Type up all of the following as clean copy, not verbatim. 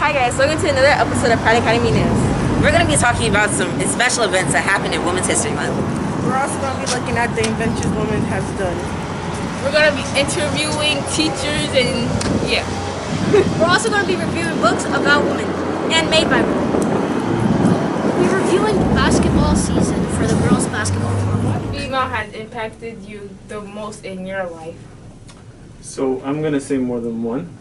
Hi guys, welcome to another episode of Pride Academy News. We're going to be talking about some special events that happened in Women's History Month. We're also going to be looking at the inventions women have done. We're going to be interviewing teachers and yeah. We're also going to be reviewing books about women and made by women. We'll be reviewing the basketball season for the girls' basketball team. What female has impacted you the most in your life? So I'm gonna say more than one.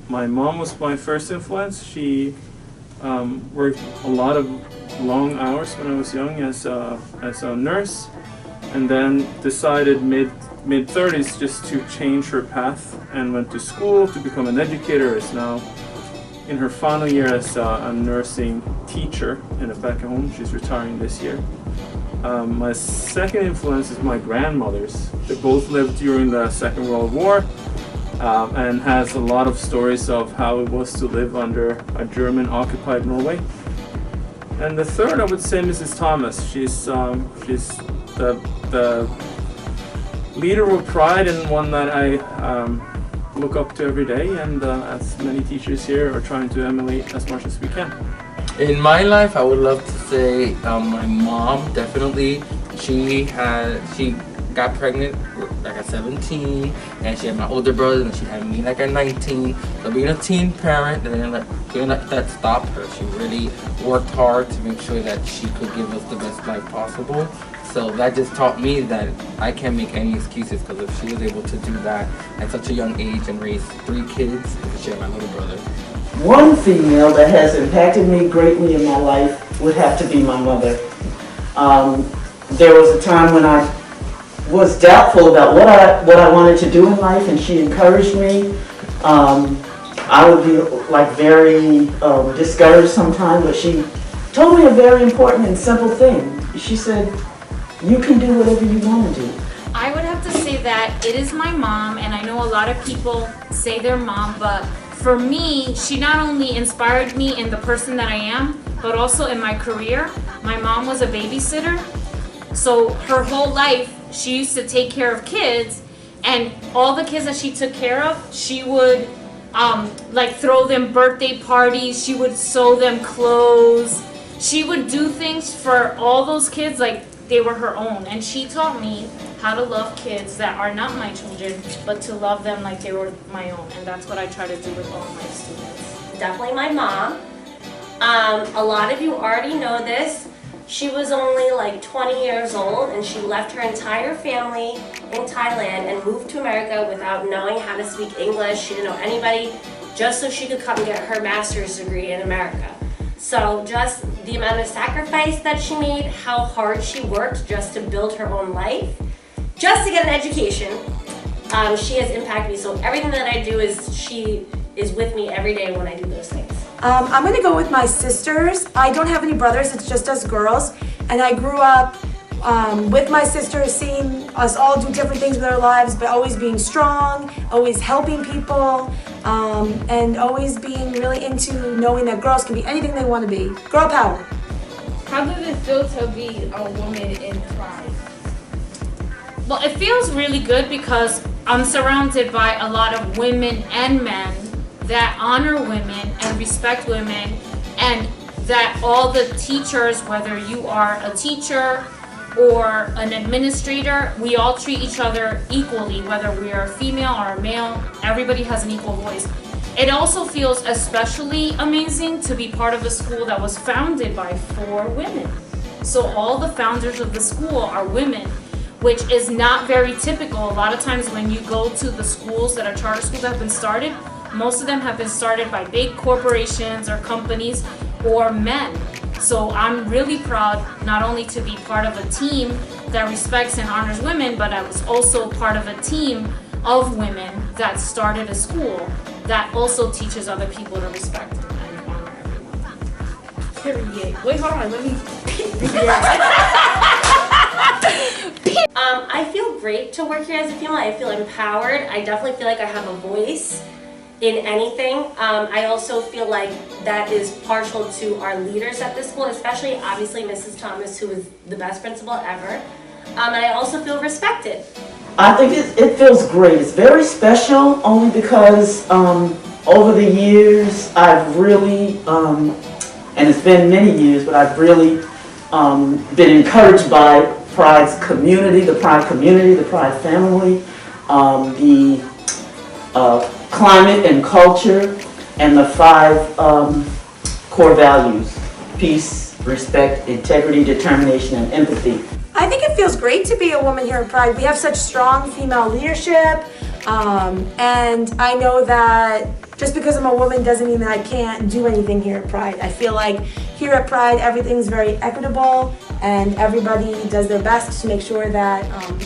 My mom was my first influence. She worked a lot of long hours when I was young as a nurse, and then decided mid 30s just to change her path and went to school to become an educator. Is now in her final year as a nursing teacher back at home. She's retiring this year. My second influence is my grandmothers. They both lived during the Second World War and has a lot of stories of how it was to live under a German-occupied Norway. And the third, I would say, Mrs. Thomas. She's the leader of Pride and one that I look up to every day, and as many teachers here are trying to emulate as much as we can. In my life, I would love to say my mom, definitely. She got pregnant like at 17, and she had my older brother, and she had me like at 19. So being a teen parent, didn't let that stop her. She really worked hard to make sure that she could give us the best life possible. So that just taught me that I can't make any excuses, because if she was able to do that at such a young age and raise 3 kids, and she had my little brother. One female that has impacted me greatly in my life would have to be my mother. There was a time when I was doubtful about what I wanted to do in life, and she encouraged me. I would be like very discouraged sometimes, but she told me a very important and simple thing. She said, "You can do whatever you want to do." I would have to say that it is my mom, and I know a lot of people say their mom, but for me, she not only inspired me in the person that I am, but also in my career. My mom was a babysitter, so her whole life she used to take care of kids, and all the kids that she took care of, she would like throw them birthday parties, she would sew them clothes, she would do things for all those kids like they were her own, and she taught me how to love kids that are not my children, but to love them like they were my own, and that's what I try to do with all my students. Definitely my mom. A lot of you already know this. She was only like 20 years old, and she left her entire family in Thailand and moved to America without knowing how to speak English. She didn't know anybody, just so she could come and get her master's degree in America. So just the amount of sacrifice that she made, how hard she worked just to build her own life, just to get an education, she has impacted me. So everything that I do she is with me every day when I do those things. I'm gonna go with my sisters. I don't have any brothers, it's just us girls. And I grew up with my sisters, seeing us all do different things with our lives, but always being strong, always helping people, and always being really into knowing that girls can be anything they want to be. Girl power. How does it feel to be a woman in Pride? Well, it feels really good because I'm surrounded by a lot of women and men that honor women and respect women, and that all the teachers, whether you are a teacher or an administrator, we all treat each other equally, whether we are a female or a male. Everybody has an equal voice. It also feels especially amazing to be part of a school that was founded by 4 women. So all the founders of the school are women, which is not very typical. A lot of times when you go to the schools that are charter schools that have been started, most of them have been started by big corporations or companies or men. So I'm really proud not only to be part of a team that respects and honors women, but I was also part of a team of women that started a school that also teaches other people to respect and honor everyone. Period. Wait, hold on, let me I feel great to work here as a female. I feel empowered. I definitely feel like I have a voice in anything. I also feel like that is partial to our leaders at this school, especially obviously Mrs. Thomas, who is the best principal ever. And I also feel respected. I think it feels great. It's very special only because over the years, I've really, and it's been many years, but I've really been encouraged by Pride's community, the Pride family, the climate and culture, and the 5 core values: peace, respect, integrity, determination, and empathy. I think it feels great to be a woman here at Pride. We have such strong female leadership, and I know that just because I'm a woman doesn't mean that I can't do anything here at Pride. I feel like here at Pride everything's very equitable and everybody does their best to make sure that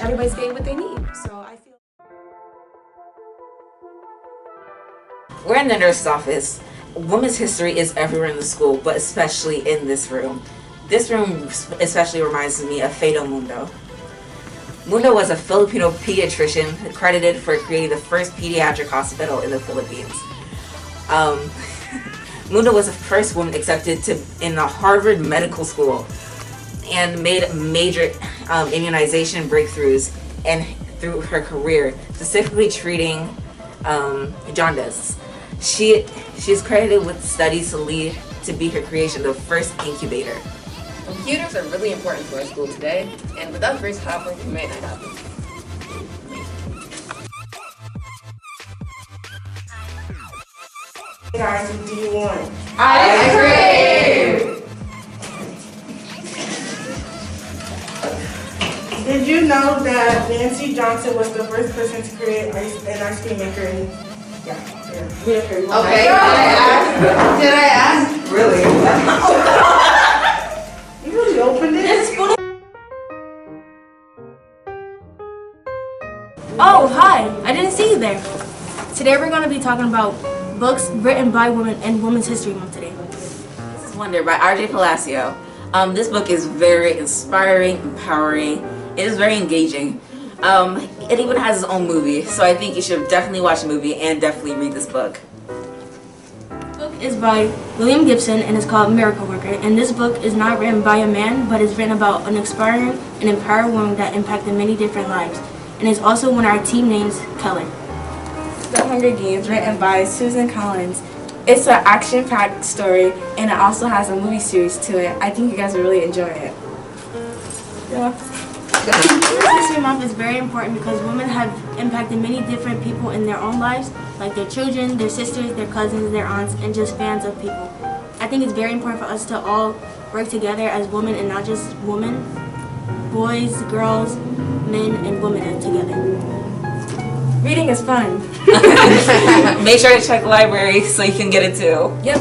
everybody's getting what they need. So I feel. We're in the nurse's office. Women's history is everywhere in the school, but especially in this room. This room especially reminds me of Fedo Mundo. Mundo was a Filipino pediatrician credited for creating the first pediatric hospital in the Philippines. Mundo was the first woman accepted in the Harvard Medical School and made major immunization breakthroughs and through her career, specifically treating jaundice. She's credited with studies to be her creation of the first incubator. Computers are really important to our school today, and without Grace Hopper, we may not have them. Hey guys, do you want? Ice cream! Did you know that Nancy Johnson was the first person to create an ice cream maker in Okay, did I ask? Really? You really opened it? Oh, hi! I didn't see you there. Today we're going to be talking about books written by women and Women's History Month today. This is Wonder by R.J. Palacio. This book is very inspiring, empowering. It is very engaging. It even has its own movie, so I think you should definitely watch the movie and definitely read this book. The book is by William Gibson and it's called Miracle Worker. And this book is not written by a man, but is written about an inspiring and empowered woman that impacted many different lives. And it's also one of our team names, Keller. The Hunger Games, written by Susan Collins. It's an action-packed story, and it also has a movie series to it. I think you guys will really enjoy it. Women's History Month is very important because women have impacted many different people in their own lives, like their children, their sisters, their cousins, their aunts, and just fans of people. I think it's very important for us to all work together as women and not just women, boys, girls, men, and women together. Reading is fun. Make sure to check the library so you can get it too. Yep.